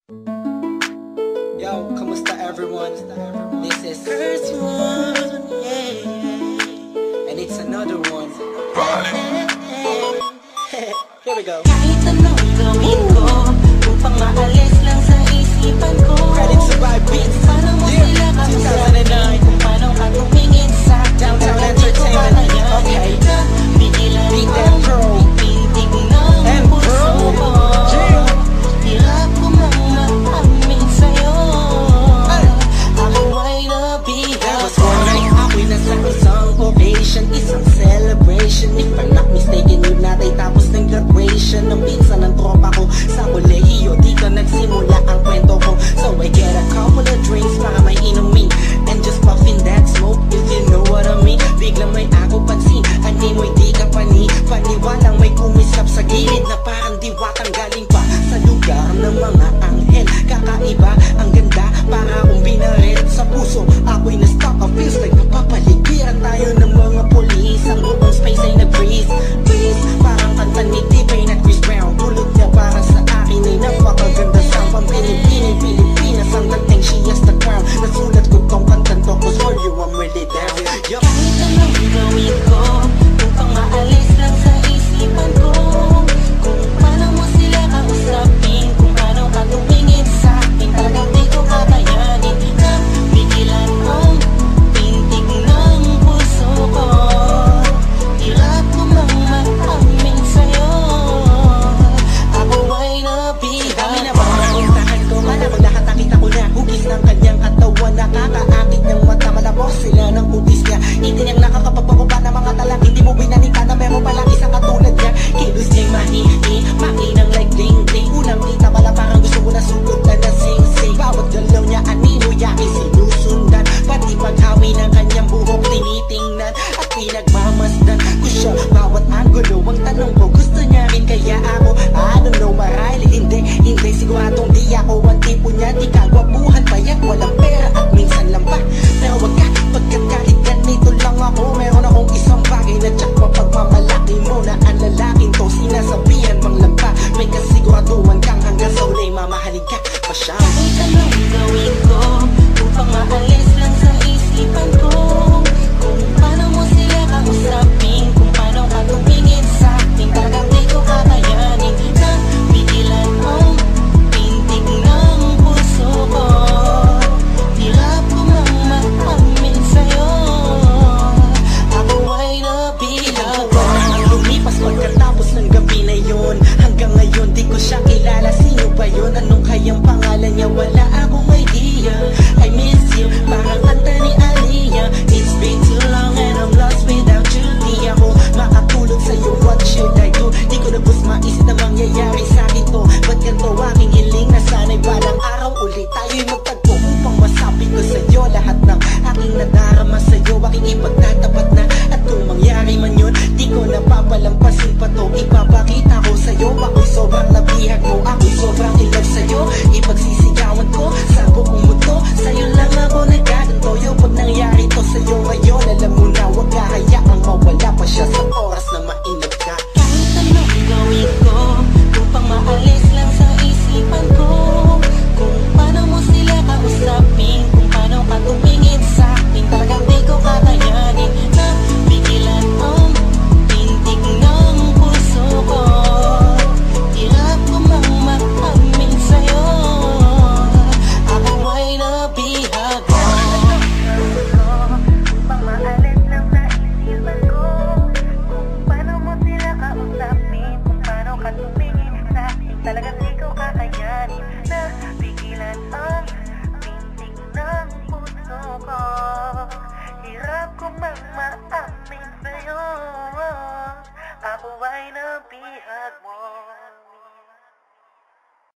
Yo, kamusta everyone? This is first one, yeah. And it's another one. Here we go. Kahit anong gawin ko upang maalis lang sa isipan ko. Credit to Vibe Beats. Paano mo sila kamusabi kung paano ka tumingin sa Downtown Entertainment. Okay. Bigilan Beat mo that pro. pintig ng puso ko. Hirap ko mang maamin sa'yo. Ako ay nabihag. That was one night. Ako'y nasa isang ovation, isang celebration. If I'm not mistaken, yun natin tapos ng graduation ng pinsan ng tropa ko sa kolehiyo. Dito nagsimula ang kwento ko. So I get a couple of drinks para may inumin and just puffin that smoke, if you know what I mean. Biglang may ako pansin, hindi mo'y di ka paniwalang may kumislap sa gilid na parang diwatang galing pa sa lugar ng mga anghel. Kakaiba, ang ganda, para akong binaret sa puso. Ako'y na-stop, feels like napapaligiran tayo ng mga polis. Ang buong space ay nag-breeze, parang kanta ni T-Pain at Chris Brown. Tulog niya para sa akin ay napakaganda. Sampang Pilipinas, Pilipinas ang dating, she has the crown. Nasulat ko tong kantan to, cause for you I'm really down. Yup. Kahit anong gawin ko upang maalis lang sa isipan ko. Kung paano mo sila kausapin, kung paano ka tumingin sa akin, talagang di ko kakayanin na bigilan ang pintig ng puso ko. Hirap ko mang maamin sa'yo. Ako ay nabihag. Dami na ba ang puntahan ko? Kala ko lahat nakita ko na. Hugis ng kanyang katawan, nakakaakit ng mata. Malabos sila ng kutis niya. Itiniyang nakakapagpakuba ng mga talang. Hindi mo binanika na meron palang isang katulad niya. Kilos niya'y mahihi, makinang like ding-ding. Unang kita pala parang gusto mo na sugot na nasing-sing. Bawat galaw niya anino, yakin sinusundan. Pati paghawi ng kanyang buhok tinitingnan at pinagmamasdan ko siya. Bawat angulo, ang tanong ko, gusto niya rin kaya ako? I don't know, marahil hindi siguradong di ako ang tipo niya. Di kagwapuhan, payat, walang pera at minsan lang pa. Pero wag ka, pagkat kahit ganito lang ako, meron akong isang bagay na tsak mapagmamalaki mo na ang lalaking to sinasabihan mang lampa. May kasiguraduhan kang hanggang sa ulay mamahalin ka pa siya. Kahit anong gawin ko upang maalis lang sa isipan ko. Kung paano mo sila kausapin, kung paano ka tumingin sa akin, talagang di ko kakayanin na bigilan ang pintig ng puso ko. Hirap ko mang maamin sa'yo. Ako ay nabihag. Ang lumipas pagkatapos ng gabi na yun. Hanggang ngayon di ko siya kilala. Sino ba yun? Anong kayang pangalan niya? Wala akong idea. I miss you, parang kanta ni Aliyah. It's been too long and I'm lost without you. Di ako makatulog sa'yo, what should I do? Di ko na bus maisip na mangyayari sa'kin to. Ba't ganito ang